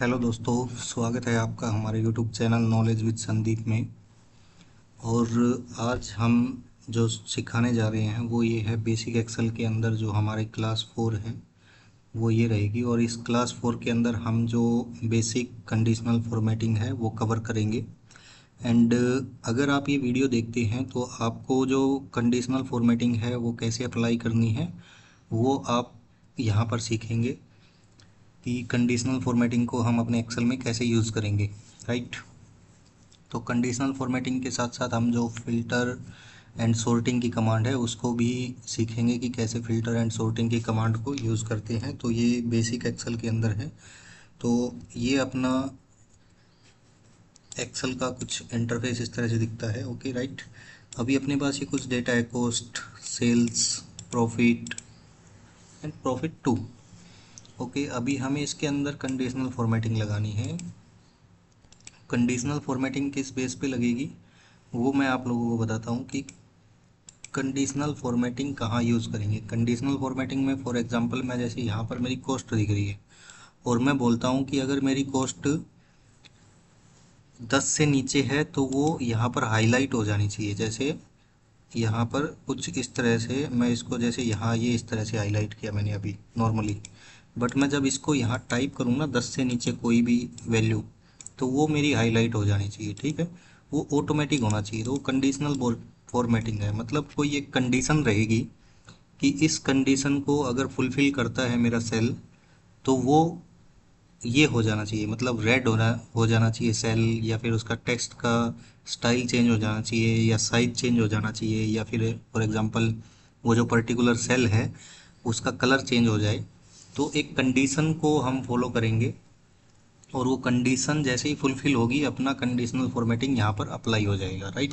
Hello दोस्तों, स्वागत है आपका हमारे YouTube channel knowledge with Sandeep में। और आज हम जो सिखाने जा रहे हैं वो ये है, बेसिक एक्सेल के अंदर जो हमारे क्लास 4 है वो ये रहेगी। और इस क्लास 4 के अंदर हम जो बेसिक कंडीशनल फॉर्मेटिंग है वो कवर करेंगे। एंड अगर आप ये वीडियो देखते हैं तो आपको जो कंडीशनल फॉर्मेटिंग है वो कैसे अप्लाई करनी है वो आप यहाँ पर सीखेंगे कि कंडीशनल फॉर्मेटिंग को हम अपने एक्सेल में कैसे यूज़ करेंगे, राइट। तो कंडीशनल फॉर्मेटिंग के साथ साथ हम जो फ़िल्टर एंड सॉर्टिंग की कमांड है उसको भी सीखेंगे कि कैसे फ़िल्टर एंड सॉर्टिंग की कमांड को यूज़ करते हैं। तो ये बेसिक एक्सेल के अंदर है। तो ये अपना एक्सेल का कुछ इंटरफेस इस तरह से दिखता है, ओके राइट। अभी अपने पास ये कुछ डेटा है, cost, sales, profit and profit two. Okay, अभी हमें इसके अंदर कंडीशनल फॉर्मेटिंग लगानी है। कंडीशनल फॉर्मेटिंग किस बेस पे लगेगी वो मैं आप लोगों को बताता हूँ कि कंडीशनल फॉर्मेटिंग कहाँ यूज़ करेंगे। कंडीशनल फॉर्मेटिंग में फॉर एग्जांपल मैं जैसे यहाँ पर मेरी कॉस्ट दिख रही है और मैं बोलता हूँ कि अगर मेरी कॉस्ट 10 से नीचे है तो वो यहाँ पर हाईलाइट हो जानी चाहिए। जैसे यहाँ पर कुछ इस तरह से मैं इसको, जैसे यहाँ ये इस तरह से हाईलाइट किया मैंने अभी नॉर्मली, बट मैं जब इसको यहाँ टाइप करूँ ना 10 से नीचे कोई भी वैल्यू, तो वो मेरी हाईलाइट हो जानी चाहिए, ठीक है। वो ऑटोमेटिक होना चाहिए। तो वो कंडीशनल फॉर्मेटिंग है, मतलब कोई एक कंडीशन रहेगी कि इस कंडीशन को अगर फुलफिल करता है मेरा सेल तो वो ये हो जाना चाहिए, मतलब रेड हो जाना चाहिए सेल, या फिर उसका टेक्स्ट का स्टाइल चेंज हो जाना चाहिए, या साइज चेंज हो जाना चाहिए, या फिर फॉर एग्जांपल वो जो पर्टिकुलर सेल है उसका कलर चेंज हो जाए। तो एक कंडीशन को हम फॉलो करेंगे और वो कंडीशन जैसे ही फुलफिल होगी अपना कंडीशनल फॉर्मेटिंग यहाँ पर अप्लाई हो जाएगा, राइट।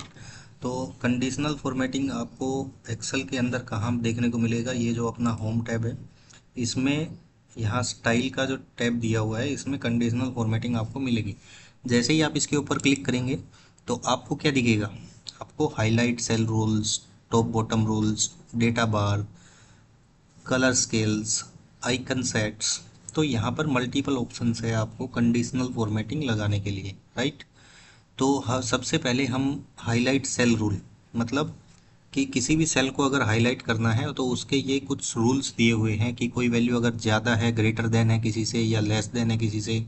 तो कंडीशनल फॉर्मेटिंग आपको एक्सेल के अंदर कहाँ देखने को मिलेगा, ये जो अपना होम टैब है इसमें, यहाँ स्टाइल का जो टैब दिया हुआ है इसमें कंडीशनल फॉर्मेटिंग आपको मिलेगी। जैसे ही आप इसके ऊपर क्लिक करेंगे तो आपको क्या दिखेगा, आपको highlight cell rules, top bottom rules, data bar, colour scales, icon sets. तो यहाँ पर मल्टीपल ऑप्शंस है आपको कंडीशनल फॉर्मेटिंग लगाने के लिए, राइट। तो सबसे पहले हम हाईलाइट सेल रूल, मतलब कि किसी भी सेल को अगर हाईलाइट करना है तो उसके ये कुछ रूल्स दिए हुए हैं कि कोई वैल्यू अगर ज़्यादा है, ग्रेटर देन है किसी से, या लेस देन है किसी से,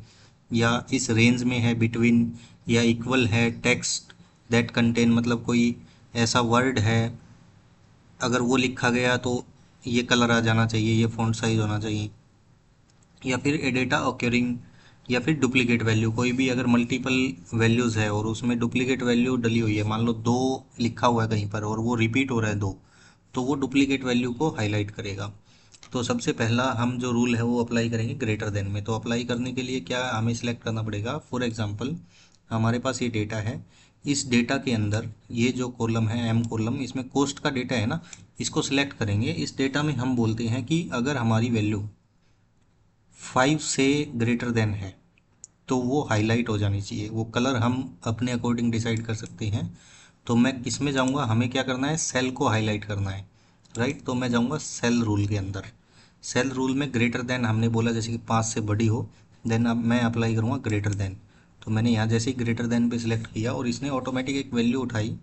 या इस रेंज में है, बिटवीन, या इक्वल है, टेक्स्ट दैट कंटेन, मतलब कोई ऐसा वर्ड है अगर वो लिखा गया तो ये कलर आ जाना चाहिए, ये फ़ॉन्ट साइज होना चाहिए, या फिर ए डेटा ऑक्योरिंग, या फिर डुप्लीकेट वैल्यू, कोई भी अगर मल्टीपल वैल्यूज़ है और उसमें डुप्लीकेट वैल्यू डली हुई है, मान लो 2 लिखा हुआ है कहीं पर और वो रिपीट हो रहा है 2, तो वो डुप्लीकेट वैल्यू को हाईलाइट करेगा। तो सबसे पहला हम जो रूल है वो अप्लाई करेंगे ग्रेटर देन में। तो अप्लाई करने के लिए क्या हमें सिलेक्ट करना पड़ेगा, फॉर एग्जांपल हमारे पास ये डेटा है, इस डेटा के अंदर ये जो कॉलम है एम कॉलम, इसमें कॉस्ट का डेटा है ना, इसको सिलेक्ट करेंगे। इस डेटा में हम बोलते हैं कि अगर हमारी वैल्यू 5 से ग्रेटर देन है तो वो हाईलाइट हो जानी चाहिए। वो कलर हम अपने अकॉर्डिंग डिसाइड कर सकते हैं। तो मैं किस में जाऊंगा, हमें क्या करना है, सेल को हाईलाइट करना है, राइट। तो मैं जाऊंगा सेल रूल के अंदर। सेल रूल में ग्रेटर देन हमने बोला जैसे कि 5 से बड़ी हो, देन अब मैं अप्लाई करूँगा ग्रेटर देन। तो मैंने यहाँ जैसे ही ग्रेटर देन पे सिलेक्ट किया और इसने ऑटोमेटिक एक वैल्यू उठाई,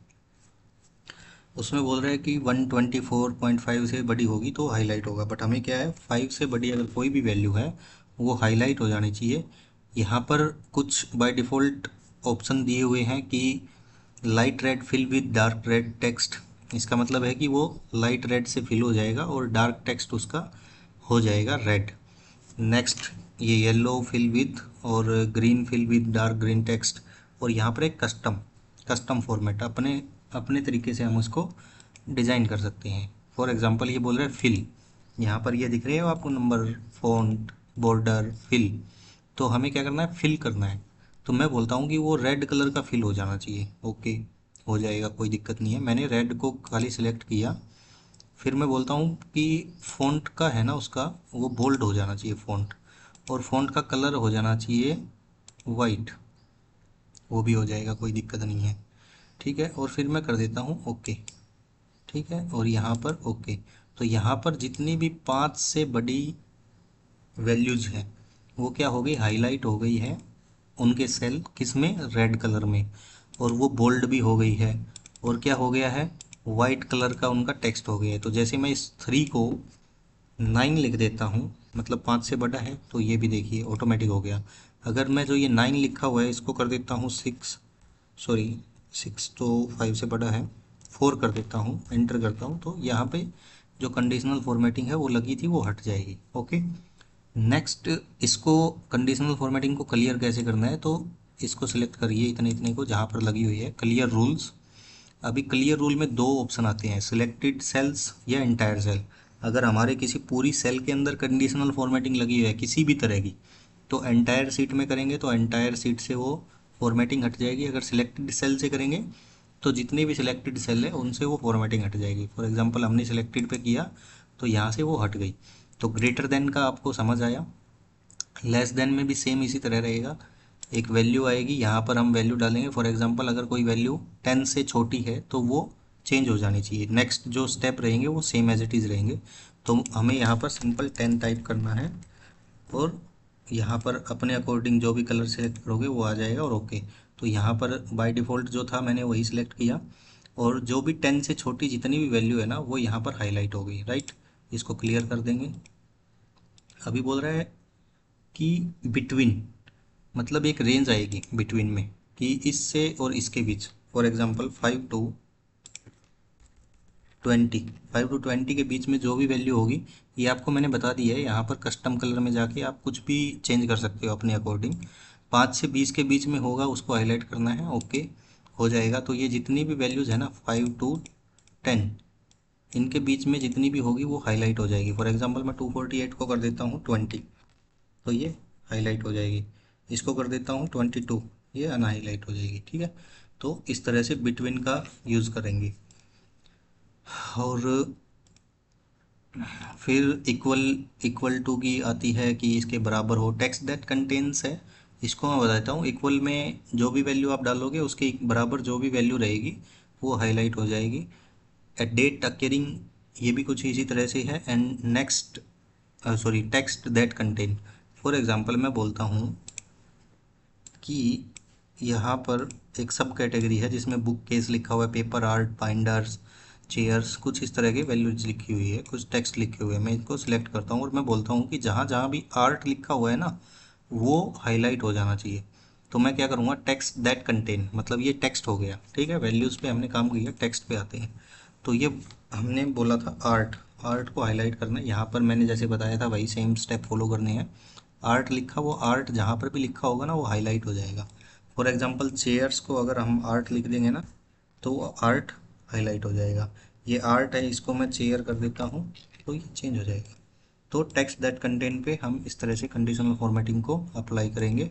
उसमें बोल रहा है कि 124.5 से बड़ी होगी तो हाईलाइट होगा, बट हमें क्या है, 5 से बड़ी अगर कोई भी वैल्यू है वो हाईलाइट हो जानी चाहिए। यहाँ पर कुछ बाय डिफ़ॉल्ट ऑप्शन दिए हुए हैं कि light red fill with dark red text. इसका मतलब है कि वो लाइट रेड से फिल हो जाएगा और डार्क टेक्स्ट उसका हो जाएगा रेड। नेक्स्ट ये येलो फिल विद और green fill with dark green text. और यहाँ पर एक कस्टम कस्टम फॉर्मेट, अपने अपने तरीके से हम उसको डिज़ाइन कर सकते हैं। फॉर एग्जांपल ये बोल रहे हैं फिल, यहाँ पर ये दिख रहे हो आपको नंबर, फॉन्ट, बॉर्डर, फिल। तो हमें क्या करना है, फिल करना है। तो मैं बोलता हूँ कि वो रेड कलर का फिल हो जाना चाहिए, ओके हो जाएगा, कोई दिक्कत नहीं है। मैंने रेड को खाली सिलेक्ट किया। फिर मैं बोलता हूँ कि फ़ॉन्ट का है ना उसका, वो बोल्ड हो जाना चाहिए फ़ॉन्ट, और फ़ॉन्ट का कलर हो जाना चाहिए वाइट, वो भी हो जाएगा, कोई दिक्कत नहीं है, ठीक है। और फिर मैं कर देता हूँ ओके, ठीक है। और यहाँ पर ओके। तो यहाँ पर जितनी भी 5 से बड़ी वैल्यूज़ हैं वो क्या हो गई, हाईलाइट हो गई है उनके सेल किस में, रेड कलर में, और वो बोल्ड भी हो गई है, और क्या हो गया है, वाइट कलर का उनका टेक्स्ट हो गया है। तो जैसे मैं इस 3 को 9 लिख देता हूँ, मतलब 5 से बड़ा है, तो ये भी देखिए ऑटोमेटिक हो गया। अगर मैं जो ये 9 लिखा हुआ है इसको कर देता हूँ 6, सॉरी 6 तो 5 से बड़ा है, 4 कर देता हूँ, एंटर करता हूँ, तो यहाँ पे जो कंडीशनल फॉर्मेटिंग है वो लगी थी वो हट जाएगी। ओके, नेक्स्ट इसको कंडीशनल फॉर्मेटिंग को क्लियर कैसे करना है, तो इसको सिलेक्ट करिए इतने इतने को जहाँ पर लगी हुई है क्लियर रूल्स। अभी क्लियर रूल में दो ऑप्शन आते हैं, सिलेक्टेड सेल्स या एंटायर सेल। अगर हमारे किसी पूरी सेल के अंदर कंडीशनल फॉर्मेटिंग लगी हुई है किसी भी तरह की, तो एंटायर सीट में करेंगे तो एंटायर सीट से वो फॉर्मेटिंग हट जाएगी। अगर सिलेक्टेड सेल से करेंगे तो जितने भी सिलेक्टेड सेल है उनसे वो फॉर्मेटिंग हट जाएगी। फॉर एग्जांपल हमने सिलेक्टेड पे किया तो यहाँ से वो हट गई। तो ग्रेटर देन का आपको समझ आया। लेस देन में भी सेम इसी तरह रहेगा, एक वैल्यू आएगी, यहाँ पर हम वैल्यू डालेंगे। फॉर एग्जांपल अगर कोई वैल्यू 10 से छोटी है तो वो चेंज हो जानी चाहिए, नेक्स्ट जो स्टेप रहेंगे वो सेम एज इट इज़ रहेंगे। तो हमें यहाँ पर सिंपल 10 टाइप करना है, और यहाँ पर अपने अकॉर्डिंग जो भी कलर सेलेक्ट करोगे वो आ जाएगा, और ओके। तो यहाँ पर बाय डिफ़ॉल्ट जो था मैंने वही सिलेक्ट किया, और जो भी 10 से छोटी जितनी भी वैल्यू है ना वो यहाँ पर हाईलाइट हो गई, राइट। इसको क्लियर कर देंगे। अभी बोल रहा है कि बिटवीन, मतलब एक रेंज आएगी बिटवीन में, कि इससे और इसके बीच। फॉर एग्जांपल 5 टू 20 के बीच में जो भी वैल्यू होगी, ये आपको मैंने बता दी है। यहाँ पर कस्टम कलर में जाके आप कुछ भी चेंज कर सकते हो अपने अकॉर्डिंग। 5 से 20 के बीच में होगा उसको हाईलाइट करना है, ओके हो जाएगा। तो ये जितनी भी वैल्यूज़ है ना 5 टू 10, इनके बीच में जितनी भी होगी वो हाईलाइट हो जाएगी। फॉर एग्जांपल मैं 248 को कर देता हूँ 20, तो ये हाईलाइट हो जाएगी। इसको कर देता हूँ 22, ये अनहाईलाइट हो जाएगी, ठीक है। तो इस तरह से बिटवीन का यूज़ करेंगे। और फिर इक्वल, इक्वल टू की आती है कि इसके बराबर हो, टेक्स्ट दैट कंटेन्स है, इसको मैं बताता हूँ। इक्वल में जो भी वैल्यू आप डालोगे उसके बराबर जो भी वैल्यू रहेगी वो हाईलाइट हो जाएगी। एट डेट अकेयरिंग, ये भी कुछ इसी तरह से है। And next, sorry text that contain, for example मैं बोलता हूँ कि यहाँ पर एक सब कैटेगरी है जिसमें बुक केस लिखा हुआ है, पेपर आर्ट, बाइंडर्स, चेयर्स, कुछ इस तरह की वैल्यूज लिखी हुई है, कुछ टेक्स्ट लिखे हुए हैं। मैं इनको सिलेक्ट करता हूँ और मैं बोलता हूँ कि जहाँ जहाँ भी आर्ट लिखा हुआ है ना वो हाईलाइट हो जाना चाहिए। तो मैं क्या करूँगा, टेक्स्ट दैट कंटेन, मतलब ये टेक्स्ट हो गया, ठीक है। वैल्यूज़ पे हमने काम किया, टेक्स्ट पे आते हैं। तो ये हमने बोला था आर्ट, आर्ट को हाईलाइट करना है। यहाँ पर मैंने जैसे बताया था वही सेम स्टेप फॉलो करने हैं। आर्ट लिखा, वो आर्ट जहाँ पर भी लिखा होगा ना वो हाईलाइट हो जाएगा। फॉर एग्जांपल चेयर्स को अगर हम आर्ट लिख देंगे ना तो वो आर्ट हाईलाइट हो जाएगा। ये आर्ट है, इसको मैं चेयर कर देता हूँ तो ये चेंज हो जाएगा। तो टेक्स्ट दैट कंटेंट पे हम इस तरह से कंडीशनल फॉर्मेटिंग को अप्लाई करेंगे।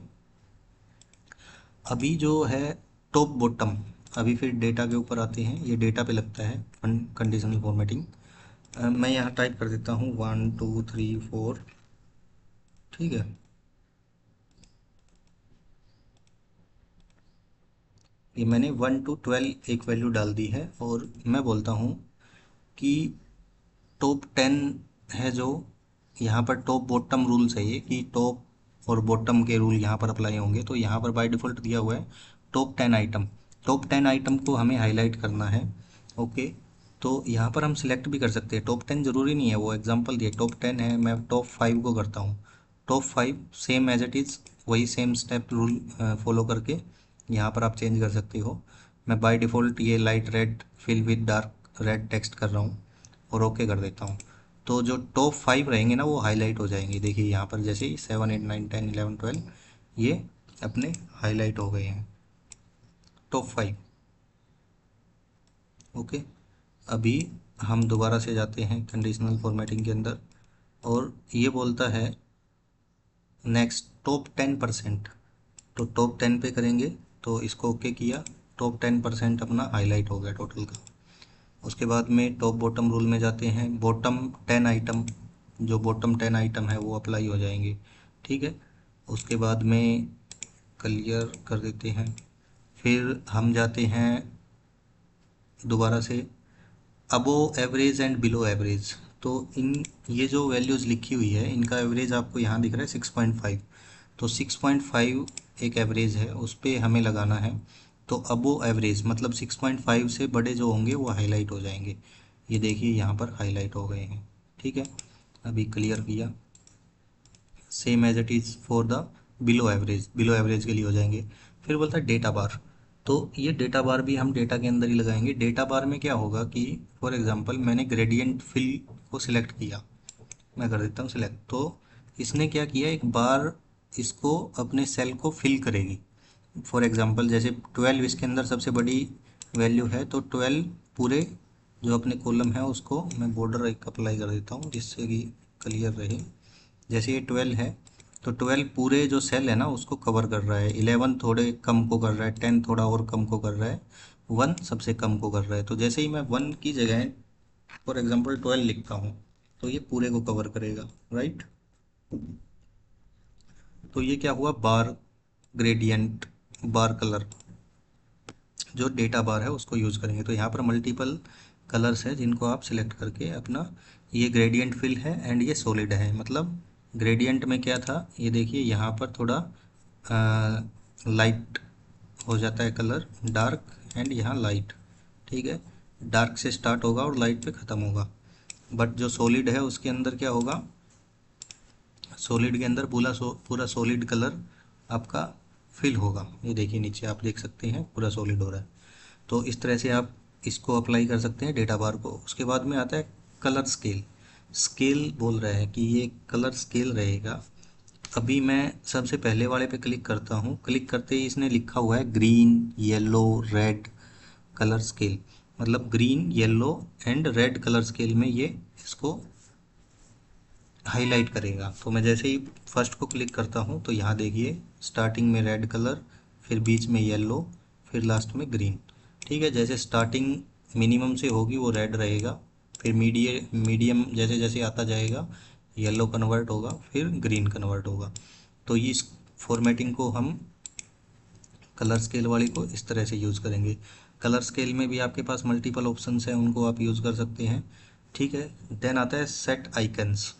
अभी जो है टॉप बॉटम, अभी फिर डेटा के ऊपर आते हैं, ये डेटा पे लगता है कंडीशनल फॉर्मेटिंग। मैं यहाँ टाइप कर देता हूँ 1 2 3 4, ठीक है। ये मैंने 1 टू 12 एक वैल्यू डाल दी है, और मैं बोलता हूँ कि टॉप 10 है जो, यहाँ पर टॉप बॉटम रूल्स है ये, कि टॉप और बॉटम के रूल यहाँ पर अप्लाई होंगे। तो यहाँ पर बाय डिफ़ॉल्ट दिया हुआ है टॉप 10 आइटम, टॉप 10 आइटम को हमें हाईलाइट करना है, ओके। तो यहाँ पर हम सिलेक्ट भी कर सकते हैं, टॉप 10 ज़रूरी नहीं है, वो एग्जांपल दिए टॉप 10 है, मैं टॉप 5 को करता हूँ। Top 5 same as it is, वही सेम स्टेप रूल फॉलो करके यहाँ पर आप चेंज कर सकते हो। मैं बाय डिफ़ॉल्ट ये light red fill with dark red text कर रहा हूँ, और ओके कर देता हूँ। तो जो टॉप 5 रहेंगे ना वो हाईलाइट हो जाएंगे। देखिए यहाँ पर जैसे 7 8 9 10 11 12 ये अपने हाईलाइट हो गए हैं, टॉप 5, ओके। अभी हम दोबारा से जाते हैं कंडीशनल फॉर्मेटिंग के अंदर, और ये बोलता है नेक्स्ट टॉप 10%। तो टॉप 10 पे करेंगे, तो इसको ओके किया, टॉप 10% अपना हाईलाइट हो गया टोटल का। उसके बाद में टॉप बॉटम रूल में जाते हैं, बॉटम 10 आइटम, जो बॉटम 10 आइटम है वो अप्लाई हो जाएंगे, ठीक है। उसके बाद में क्लियर कर देते हैं। फिर हम जाते हैं दोबारा से अबो एवरेज एंड बिलो एवरेज। तो इन ये जो वैल्यूज़ लिखी हुई है इनका एवरेज आपको यहाँ दिख रहा है 6.5। तो 6.5 एक एवरेज है, उस पर हमें लगाना है। तो अबो एवरेज मतलब 6.5 से बड़े जो होंगे वो हाईलाइट हो जाएंगे। ये देखिए यहाँ पर हाईलाइट हो गए हैं। ठीक है, अभी क्लियर किया। Same as it is for the below average के लिए हो जाएंगे। फिर बोलता है डेटा बार। तो ये डेटा बार भी हम डेटा के अंदर ही लगाएंगे। डेटा बार में क्या होगा कि फॉर एग्जांपल मैंने ग्रेडियंट फिल को सिलेक्ट किया, मैं कर देता हूँ सिलेक्ट। तो इसने क्या किया, एक बार इसको अपने सेल को फिल करेगी। फॉर एग्जांपल जैसे 12 इसके अंदर सबसे बड़ी वैल्यू है, तो 12 पूरे जो अपने कॉलम है उसको मैं बॉर्डर एक अप्लाई कर देता हूँ जिससे कि क्लियर रहे। जैसे ये 12 है तो 12 पूरे जो सेल है ना उसको कवर कर रहा है। 11 थोड़े कम को कर रहा है, 10 थोड़ा और कम को कर रहा है, 1 सबसे कम को कर रहा है। तो जैसे ही मैं 1 की जगह फॉर एग्जांपल 12 लिखता हूँ तो ये पूरे को कवर करेगा, राइट। तो ये क्या हुआ, बार ग्रेडियंट बार कलर जो डेटा बार है उसको यूज़ करेंगे। तो यहाँ पर मल्टीपल कलर्स है जिनको आप सिलेक्ट करके अपना, ये ग्रेडियंट फिल है एंड ये सॉलिड है। मतलब ग्रेडियंट में क्या था, ये देखिए यहाँ पर थोड़ा लाइट हो जाता है कलर, डार्क एंड यहाँ लाइट। ठीक है, डार्क से स्टार्ट होगा और लाइट पे ख़त्म होगा। बट जो सॉलिड है उसके अंदर क्या होगा, सॉलिड के अंदर पूरा सॉलिड कलर आपका फिल होगा। ये देखिए नीचे आप देख सकते हैं पूरा सॉलिड हो रहा है। तो इस तरह से आप इसको अप्लाई कर सकते हैं डेटा बार को। उसके बाद में आता है कलर स्केल। स्केल बोल रहा है कि ये कलर स्केल रहेगा। अभी मैं सबसे पहले वाले पे क्लिक करता हूँ, क्लिक करते ही इसने लिखा हुआ है green yellow red colour scale. मतलब green yellow and red colour scale में ये इसको हाईलाइट करेगा। तो मैं जैसे ही फर्स्ट को क्लिक करता हूँ तो यहाँ देखिए स्टार्टिंग में रेड कलर, फिर बीच में येलो, फिर लास्ट में ग्रीन। ठीक है, जैसे स्टार्टिंग मिनिमम से होगी वो रेड रहेगा, फिर मीडियम जैसे जैसे आता जाएगा येलो कन्वर्ट होगा, फिर ग्रीन कन्वर्ट होगा। तो इस फॉर्मेटिंग को हम कलर स्केल वाली को इस तरह से यूज़ करेंगे। कलर स्केल में भी आपके पास मल्टीपल ऑप्शंस हैं, उनको आप यूज़ कर सकते हैं। ठीक है, देन आता है सेट आइकन्स।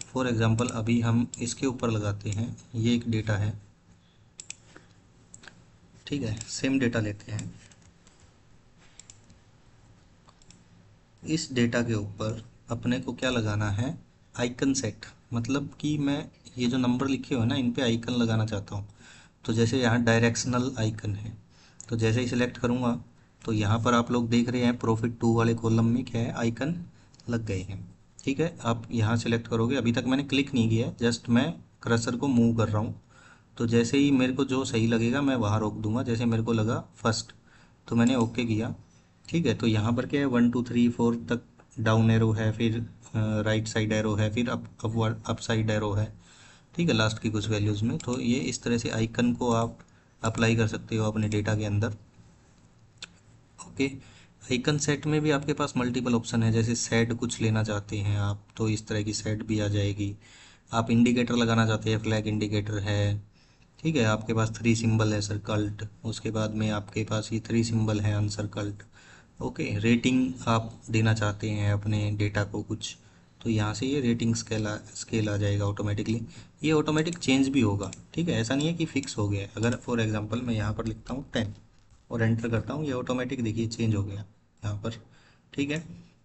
फॉर एग्जांपल अभी हम इसके ऊपर लगाते हैं, ये एक डेटा है। ठीक है, सेम डेटा लेते हैं। इस डेटा के ऊपर अपने को क्या लगाना है, आइकन सेट। मतलब कि मैं ये जो नंबर लिखे हुए हैं ना इन पे आइकन लगाना चाहता हूँ। तो जैसे यहाँ डायरेक्शनल आइकन है, तो जैसे ही सिलेक्ट करूँगा तो यहाँ पर आप लोग देख रहे हैं प्रॉफिट 2 वाले कॉलम में क्या है, आइकन लग गए हैं। ठीक है, आप यहाँ सेलेक्ट करोगे, अभी तक मैंने क्लिक नहीं किया है, जस्ट मैं कर्सर को मूव कर रहा हूँ। तो जैसे ही मेरे को जो सही लगेगा मैं वहाँ रोक दूंगा। जैसे मेरे को लगा फर्स्ट तो मैंने ओके किया। ठीक है, तो यहाँ पर क्या है 1 2 3 4 तक डाउन एरो है, फिर राइट साइड एरो है, फिर अपवर्ड अप साइड एरो है। ठीक है, लास्ट की कुछ वैल्यूज़ में। तो ये इस तरह से आइकन को आप अप्लाई कर सकते हो अपने डेटा के अंदर। ओके, आइकन सेट में भी आपके पास मल्टीपल ऑप्शन है। जैसे सेट कुछ लेना चाहते हैं आप तो इस तरह की सेट भी आ जाएगी। आप इंडिकेटर लगाना चाहते हैं, फ्लैग इंडिकेटर है। ठीक है, आपके पास 3 सिंबल है सर्कल्ड, उसके बाद में आपके पास ये 3 सिंबल है अनसर्कल्ड। ओके, रेटिंग आप देना चाहते हैं अपने डेटा को कुछ, तो यहाँ से ये रेटिंग स्केल आ जाएगा ऑटोमेटिकली। ये ऑटोमेटिक चेंज भी होगा। ठीक है, ऐसा नहीं है कि फिक्स हो गया है। अगर फॉर एग्जांपल मैं यहाँ पर लिखता हूँ 10 और एंटर करता हूँ, ये ऑटोमेटिक देखिए चेंज हो गया यहाँ पर। ठीक है,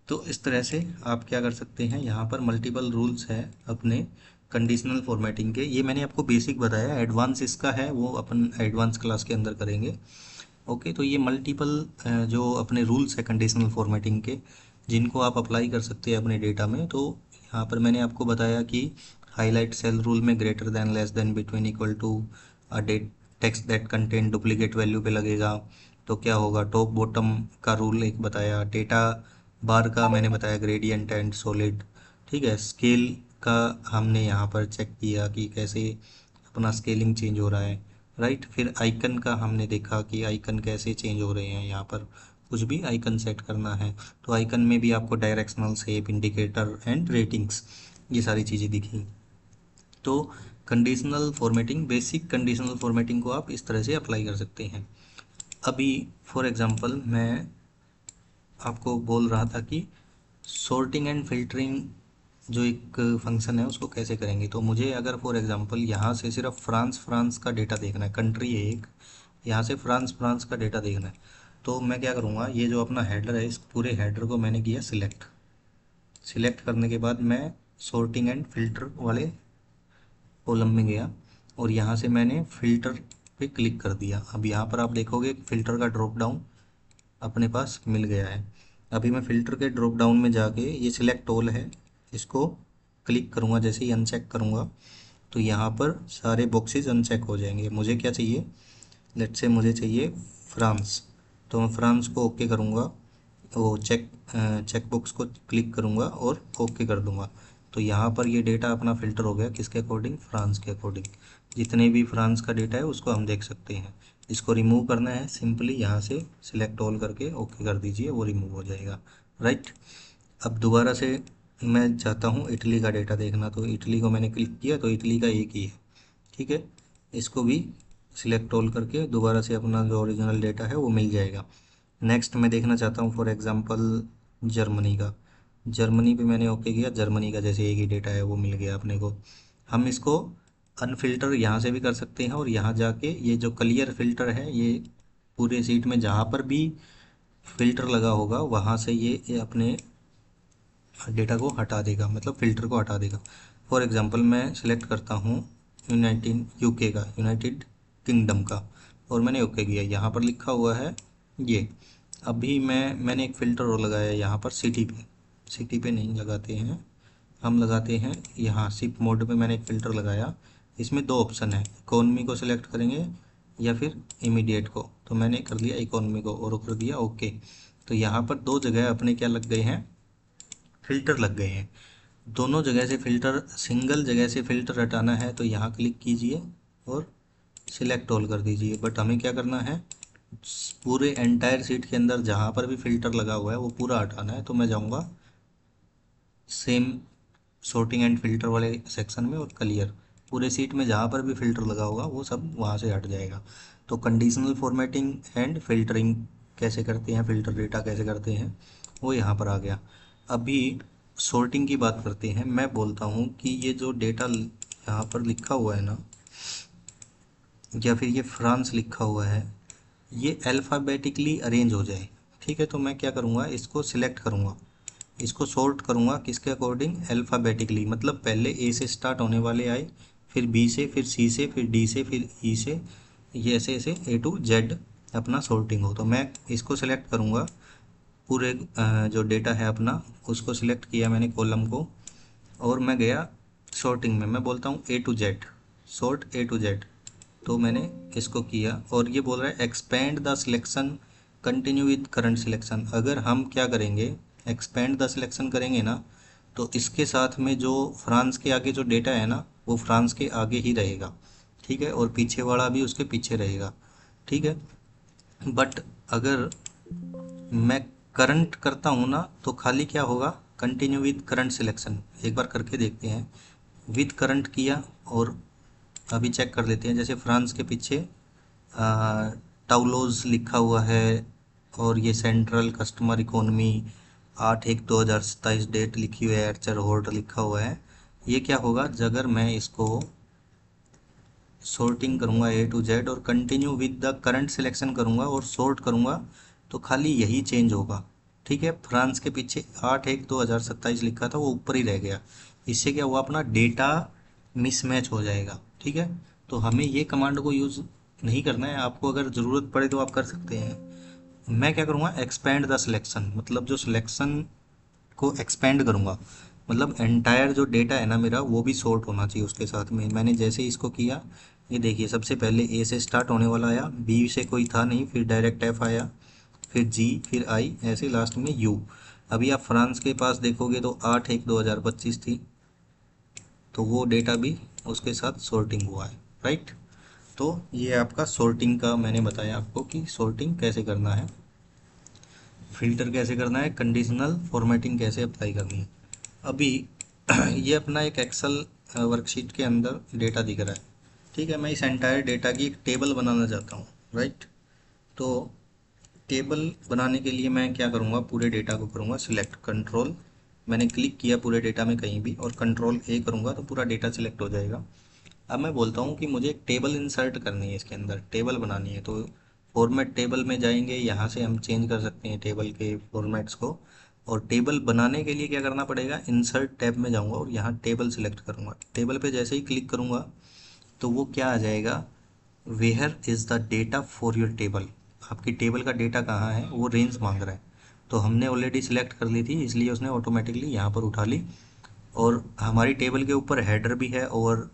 तो इस तरह से आप क्या कर सकते हैं, यहाँ पर मल्टीपल रूल्स है अपने कंडीशनल फॉर्मेटिंग के। ये मैंने आपको बेसिक बताया, एडवांस इसका है वो अपन एडवांस क्लास के अंदर करेंगे। ओके, तो ये मल्टीपल जो अपने रूल्स है कंडीशनल फॉर्मेटिंग के, जिनको आप अप्लाई कर सकते हैं अपने डेटा में। तो यहाँ पर मैंने आपको बताया कि हाईलाइट सेल रूल में greater than less than between equal to a date text that contain duplicate value पे लगेगा। तो क्या होगा, टॉप बॉटम का रूल एक बताया, डेटा बार का मैंने बताया ग्रेडियंट एंड सॉलिड। ठीक है, स्केल का हमने यहाँ पर चेक किया कि कैसे अपना स्केलिंग चेंज हो रहा है, राइट। फिर आइकन का हमने देखा कि आइकन कैसे चेंज हो रहे हैं। यहाँ पर कुछ भी आइकन सेट करना है तो आइकन में भी आपको directional shape, indicator and ratings, ये सारी चीज़ें दिखी। तो conditional formatting, basic conditional formatting को आप इस तरह से अप्लाई कर सकते हैं। अभी फॉर एग्जांपल मैं आपको बोल रहा था कि सॉर्टिंग एंड फिल्टरिंग जो एक फंक्शन है उसको कैसे करेंगे। तो मुझे अगर फॉर एग्जांपल यहाँ से सिर्फ फ्रांस का डेटा देखना है, कंट्री है एक, यहाँ से फ्रांस का डेटा देखना है, तो मैं क्या करूँगा, ये जो अपना हेडर है इस पूरे हेडर को मैंने किया सिलेक्ट करने के बाद मैं सॉर्टिंग एंड फिल्टर वाले कॉलम में गया और यहाँ से मैंने फ़िल्टर पे क्लिक कर दिया। अब यहाँ पर आप देखोगे फ़िल्टर का ड्रॉप डाउन अपने पास मिल गया है। अभी मैं फ़िल्टर के ड्रॉप डाउन में जाके ये सिलेक्ट ऑल है, इसको क्लिक करूँगा, जैसे ही अनचेक करूँगा तो यहाँ पर सारे बॉक्सेस अनचेक हो जाएंगे। मुझे क्या चाहिए, लेट्स से मुझे चाहिए फ्रांस, तो मैं फ्रांस को ओके करूँगा, वो चेक बॉक्स को क्लिक करूँगा और ओके कर दूँगा। तो यहाँ पर ये डेटा अपना फ़िल्टर हो गया किसके अकॉर्डिंग, फ्रांस के अकॉर्डिंग। जितने भी फ्रांस का डेटा है उसको हम देख सकते हैं। इसको रिमूव करना है, सिंपली यहाँ से सिलेक्ट ऑल करके ओके कर दीजिए, वो रिमूव हो जाएगा, राइट। अब दोबारा से मैं चाहता हूँ इटली का डेटा देखना, तो इटली को मैंने क्लिक किया तो इटली का एक ही है, ठीक है। इसको भी सिलेक्ट ऑल करके दोबारा से अपना जो ओरिजिनल डेटा है वो मिल जाएगा। नेक्स्ट मैं देखना चाहता हूँ फॉर एग्जांपल जर्मनी का, जर्मनी पे मैंने ओके किया, जर्मनी का जैसे एक ही डेटा है वो मिल गया अपने को। हम इसको अनफिल्टर यहाँ से भी कर सकते हैं और यहाँ जाके ये जो क्लियर फिल्टर है ये पूरे सीट में जहाँ पर भी फिल्टर लगा होगा वहाँ से ये अपने डेटा को हटा देगा, मतलब फ़िल्टर को हटा देगा। फॉर एग्जांपल मैं सिलेक्ट करता हूँ यूनाइटेड किंगडम का और मैंने ओके किया, यहाँ पर लिखा हुआ है ये। अभी मैंने एक फ़िल्टर और लगाया है यहाँ पर सिटी पे नहीं लगाते हैं, हम लगाते हैं यहाँ शिप मोड पे मैंने एक फ़िल्टर लगाया। इसमें दो ऑप्शन है, इकोनॉमी को सिलेक्ट करेंगे या फिर इमीडिएट को, तो मैंने कर लिया इकोनॉमी को और कर दिया ओके। तो यहाँ पर दो जगह अपने क्या लग गए हैं, फ़िल्टर लग गए हैं। दोनों जगह से फ़िल्टर, सिंगल जगह से फ़िल्टर हटाना है तो यहाँ क्लिक कीजिए और सिलेक्ट ऑल कर दीजिए। बट हमें क्या करना है, पूरे एंटायर सीट के अंदर जहाँ पर भी फ़िल्टर लगा हुआ है वो पूरा हटाना है। तो मैं जाऊँगा सेम सॉर्टिंग एंड फिल्टर वाले सेक्शन में और क्लियर, पूरे सीट में जहाँ पर भी फ़िल्टर लगा होगा वो सब वहाँ से हट जाएगा। तो कंडीशनल फॉर्मेटिंग एंड फिल्टरिंग कैसे करते हैं, फ़िल्टर डेटा कैसे करते हैं, वो यहाँ पर आ गया। अभी सॉर्टिंग की बात करते हैं। मैं बोलता हूँ कि ये जो डेटा यहाँ पर लिखा हुआ है ना, या फिर ये फ्रांस लिखा हुआ है, ये अल्फ़ाबेटिकली अरेंज हो जाए, ठीक है। तो मैं क्या करूँगा, इसको सिलेक्ट करूँगा, इसको सॉर्ट करूँगा किसके अकॉर्डिंग, अल्फ़ाबेटिकली, मतलब पहले ए से स्टार्ट होने वाले आए, फिर बी से, फिर सी से, फिर डी से, फिर ई से, ये ऐसे ऐसे ए टू जेड अपना सॉर्टिंग हो। तो मैं इसको सिलेक्ट करूँगा, पूरे जो डेटा है अपना उसको सिलेक्ट किया मैंने कॉलम को, और मैं गया सॉर्टिंग में, मैं बोलता हूँ A to Z, sort A to Z. तो मैंने इसको किया और ये बोल रहा है expand the selection, continue with current selection. अगर हम क्या करेंगे, एक्सपेंड द सिलेक्शन करेंगे ना, तो इसके साथ में जो फ्रांस के आगे जो डेटा है ना वो फ्रांस के आगे ही रहेगा, ठीक है, और पीछे वाला भी उसके पीछे रहेगा, ठीक है। बट अगर मैं करंट करता हूँ ना तो खाली क्या होगा, कंटिन्यू विद करंट सिलेक्शन। एक बार करके देखते हैं, विद करंट किया और अभी चेक कर लेते हैं। जैसे फ्रांस के पीछे टाउलोज लिखा हुआ है और ये सेंट्रल कस्टमर इकोनॉमी 8/1/2027 डेट लिखी हुई है, एर्चर होल्ड लिखा हुआ है। ये क्या होगा, अगर मैं इसको सॉर्टिंग करूँगा ए टू जेड और continue with the current selection करूँगा और सॉर्ट करूँगा तो खाली यही चेंज होगा, ठीक है। फ्रांस के पीछे 8/1/2027 लिखा था वो ऊपर ही रह गया, इससे क्या हुआ, अपना डेटा मिसमैच हो जाएगा, ठीक है। तो हमें ये कमांड को यूज़ नहीं करना है, आपको अगर ज़रूरत पड़े तो आप कर सकते हैं। मैं क्या करूँगा, एक्सपेंड द सिलेक्शन, मतलब जो सिलेक्शन को एक्सपेंड करूँगा, मतलब एंटायर जो डेटा है ना मेरा वो भी सॉर्ट होना चाहिए उसके साथ में। मैंने जैसे ही इसको किया, ये देखिए सबसे पहले ए से स्टार्ट होने वाला आया, बी से कोई था नहीं, फिर डायरेक्ट एफ आया, फिर जी, फिर आई, ऐसे लास्ट में यू। अभी आप फ्रांस के पास देखोगे तो 8/1/2025 थी, तो वो डेटा भी उसके साथ सॉर्टिंग हुआ है, राइट। तो ये आपका सॉर्टिंग का मैंने बताया आपको कि सॉर्टिंग कैसे करना है, फिल्टर कैसे करना है, कंडीशनल फॉर्मेटिंग कैसे अप्लाई करनी है। अभी ये अपना एक एक्सेल वर्कशीट के अंदर डेटा दिख रहा है, ठीक है। मैं इस एंटायर डेटा की एक टेबल बनाना चाहता हूँ, राइट। तो टेबल बनाने के लिए मैं क्या करूँगा, पूरे डेटा को करूँगा सिलेक्ट, कंट्रोल मैंने क्लिक किया पूरे डेटा में कहीं भी और कंट्रोल ए करूँगा तो पूरा डेटा सिलेक्ट हो जाएगा। अब मैं बोलता हूँ कि मुझे एक टेबल इंसर्ट करनी है, इसके अंदर टेबल बनानी है, तो फॉर्मेट टेबल में जाएंगे, यहाँ से हम चेंज कर सकते हैं टेबल के फॉर्मेट्स को। और टेबल बनाने के लिए क्या करना पड़ेगा, इंसर्ट टैब में जाऊँगा और यहाँ टेबल सिलेक्ट करूँगा। टेबल पे जैसे ही क्लिक करूँगा तो वो क्या आ जाएगा, where is the data for your table. आपकी टेबल का डेटा कहाँ है, वो रेंज मांग रहा है। तो हमने ऑलरेडी सिलेक्ट कर ली थी, इसलिए उसने ऑटोमेटिकली यहाँ पर उठा ली। और हमारी टेबल के ऊपर हेडर भी है और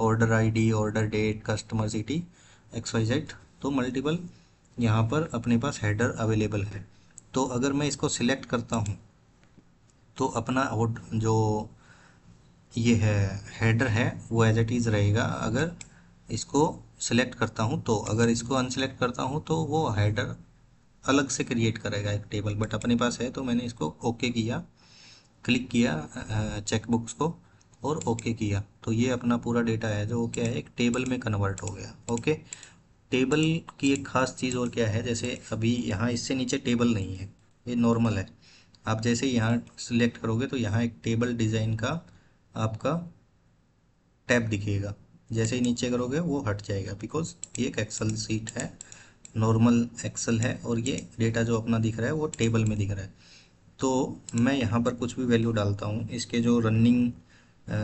order ID, order date, customer city, XYZ। तो मल्टीपल यहाँ पर अपने पास हेडर अवेलेबल है। तो अगर मैं इसको सिलेक्ट करता हूँ तो अपना जो ये है हेडर है वो एज इट इज़ रहेगा। अगर इसको सिलेक्ट करता हूँ तो, अगर इसको अनसिलेक्ट करता हूँ तो वो हेडर अलग से क्रिएट करेगा एक टेबल, बट अपने पास है तो मैंने इसको ओके किया, क्लिक किया चेकबॉक्स को और ओके किया, तो ये अपना पूरा डेटा है जो क्या है, एक टेबल में कन्वर्ट हो गया। ओके। टेबल की एक खास चीज़ और क्या है, जैसे अभी यहाँ इससे नीचे टेबल नहीं है, ये नॉर्मल है। आप जैसे यहाँ सिलेक्ट करोगे तो यहाँ एक टेबल डिज़ाइन का आपका टैब दिखेगा, जैसे ही नीचे करोगे वो हट जाएगा, बिकॉज ये एक एक्सेल सीट है, नॉर्मल एक्सेल है, और ये डेटा जो अपना दिख रहा है वो टेबल में दिख रहा है। तो मैं यहाँ पर कुछ भी वैल्यू डालता हूँ, इसके जो रनिंग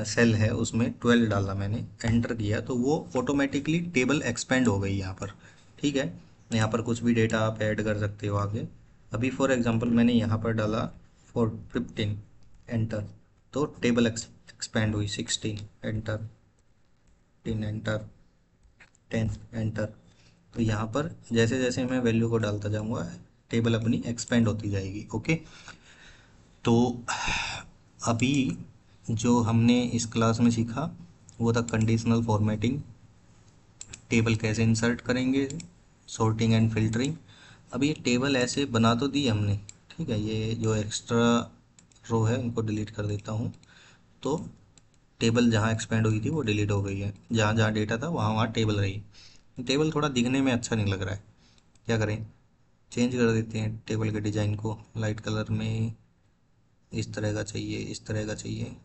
सेल है उसमें 12 डाला, मैंने एंटर किया तो वो ऑटोमेटिकली टेबल एक्सपेंड हो गई यहाँ पर। ठीक है, यहाँ पर कुछ भी डेटा आप ऐड कर सकते हो आगे। अभी फॉर एग्जांपल मैंने यहाँ पर डाला फॉर 15, एंटर, तो टेबल एक्सपेंड हुई। 16 एंटर, 10 एंटर, 10 एंटर। तो यहाँ पर जैसे जैसे मैं वैल्यू को डालता जाऊँगा टेबल अपनी एक्सपेंड होती जाएगी। ओके। तो अभी जो हमने इस क्लास में सीखा वो था कंडीशनल फॉर्मेटिंग, टेबल कैसे इंसर्ट करेंगे, सॉर्टिंग एंड फिल्टरिंग। अब ये टेबल ऐसे बना तो दी हमने, ठीक है, ये जो एक्स्ट्रा रो है उनको डिलीट कर देता हूँ। तो टेबल जहाँ एक्सपेंड हुई थी वो डिलीट हो गई है, जहाँ जहाँ डेटा था वहाँ वहाँ टेबल रही। टेबल थोड़ा दिखने में अच्छा नहीं लग रहा है, क्या करें, चेंज कर देते हैं टेबल के डिज़ाइन को, लाइट कलर में इस तरह का चाहिए, इस तरह का चाहिए,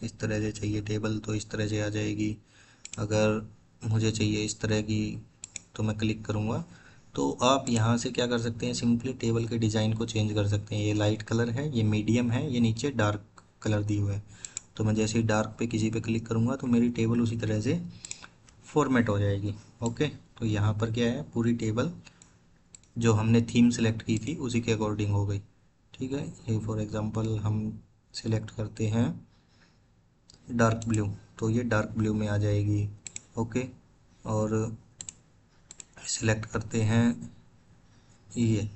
इस तरह से चाहिए टेबल तो इस तरह से आ जाएगी। अगर मुझे चाहिए इस तरह की तो मैं क्लिक करूँगा तो आप यहाँ से क्या कर सकते हैं, सिंपली टेबल के डिज़ाइन को चेंज कर सकते हैं। ये लाइट कलर है, ये मीडियम है, ये नीचे डार्क कलर दिए हुए है। तो मैं जैसे ही डार्क पे किसी पे क्लिक करूँगा तो मेरी टेबल उसी तरह से फॉर्मेट हो जाएगी। ओके। तो यहाँ पर क्या है, पूरी टेबल जो हमने थीम सेलेक्ट की थी उसी के अकॉर्डिंग हो गई। ठीक है, ये फॉर एग्जांपल हम सिलेक्ट करते हैं डार्क ब्लू, तो ये डार्क ब्लू में आ जाएगी। ओके। और सिलेक्ट करते हैं ये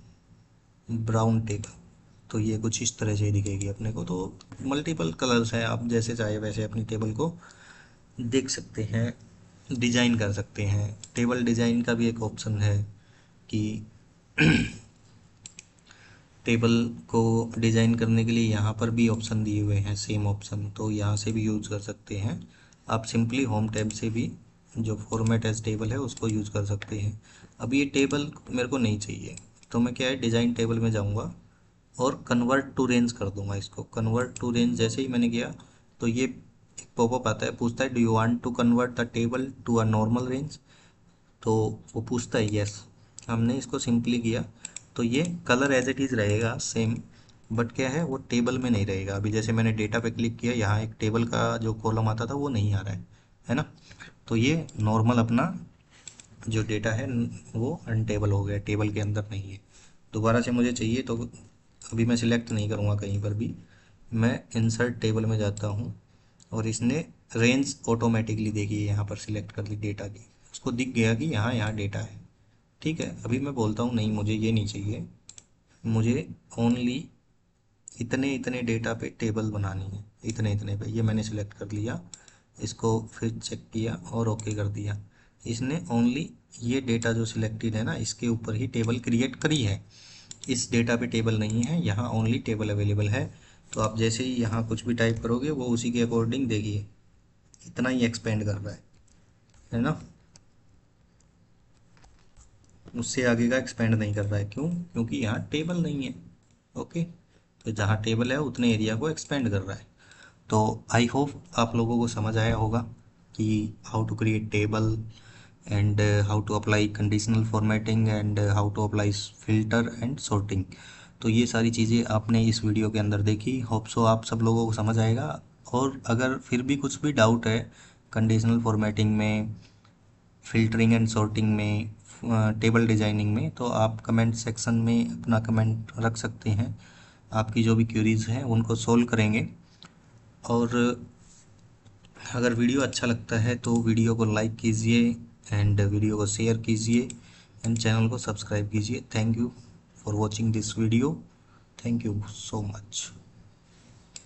ब्राउन टेबल, तो ये कुछ इस तरह से दिखेगी अपने को। तो मल्टीपल कलर्स हैं, आप जैसे चाहे वैसे अपनी टेबल को देख सकते हैं, डिजाइन कर सकते हैं। टेबल डिजाइन का भी एक ऑप्शन है कि टेबल को डिज़ाइन करने के लिए यहाँ पर भी ऑप्शन दिए हुए हैं, सेम ऑप्शन, तो यहाँ से भी यूज़ कर सकते हैं। आप सिंपली होम टैब से भी जो फॉर्मेट एज टेबल है उसको यूज़ कर सकते हैं। अब ये टेबल मेरे को नहीं चाहिए तो मैं क्या है, डिज़ाइन टेबल में जाऊँगा और कन्वर्ट टू रेंज कर दूंगा इसको। कन्वर्ट टू रेंज जैसे ही मैंने किया तो ये एक पॉपअप आता है, पूछता है do you want to convert the table to a normal range, तो वो पूछता है यस। हमने इसको सिंपली किया तो ये कलर एज इट इज़ रहेगा सेम, बट क्या है वो टेबल में नहीं रहेगा। अभी जैसे मैंने डेटा पे क्लिक किया, यहाँ एक टेबल का जो कॉलम आता था वो नहीं आ रहा है ना। तो ये नॉर्मल अपना जो डेटा है वो अनटेबल हो गया, टेबल के अंदर नहीं है। दोबारा से मुझे चाहिए तो अभी मैं सिलेक्ट नहीं करूँगा कहीं पर भी, मैं इंसर्ट टेबल में जाता हूँ और इसने रेंज ऑटोमेटिकली देखिए यहाँ पर सिलेक्ट कर ली डेटा की, उसको दिख गया कि यहाँ यहाँ डेटा है। ठीक है, अभी मैं बोलता हूँ नहीं मुझे ये नहीं चाहिए, मुझे ओनली इतने इतने डेटा पे टेबल बनानी है, इतने इतने पे, ये मैंने सिलेक्ट कर लिया, इसको फिर चेक किया और ओके कर दिया। इसने ओनली ये डेटा जो सिलेक्टेड है ना इसके ऊपर ही टेबल क्रिएट करी है, इस डेटा पे टेबल नहीं है, यहाँ ओनली टेबल अवेलेबल है। तो आप जैसे ही यहाँ कुछ भी टाइप करोगे वो उसी के अकॉर्डिंग देखिए इतना ही एक्सपेंड कर रहा है ना, उससे आगे का एक्सपेंड नहीं कर रहा है। क्यों? क्योंकि यहाँ टेबल नहीं है। ओके। तो जहाँ टेबल है उतने एरिया को एक्सपेंड कर रहा है। तो आई होप आप लोगों को समझ आया होगा कि how to create table and how to apply conditional formatting and how to apply filter and sorting. तो ये सारी चीज़ें आपने इस वीडियो के अंदर देखी, होप सो आप सब लोगों को समझ आएगा। और अगर फिर भी कुछ भी डाउट है कंडीशनल फॉर्मेटिंग में, फिल्टरिंग एंड सॉर्टिंग में, टेबल डिजाइनिंग में, तो आप कमेंट सेक्शन में अपना कमेंट रख सकते हैं। आपकी जो भी क्यूरीज हैं उनको सोल्व करेंगे। और अगर वीडियो अच्छा लगता है तो वीडियो को लाइक कीजिए एंड वीडियो को शेयर कीजिए एंड चैनल को सब्सक्राइब कीजिए। Thank you for watching this video. Thank you so much.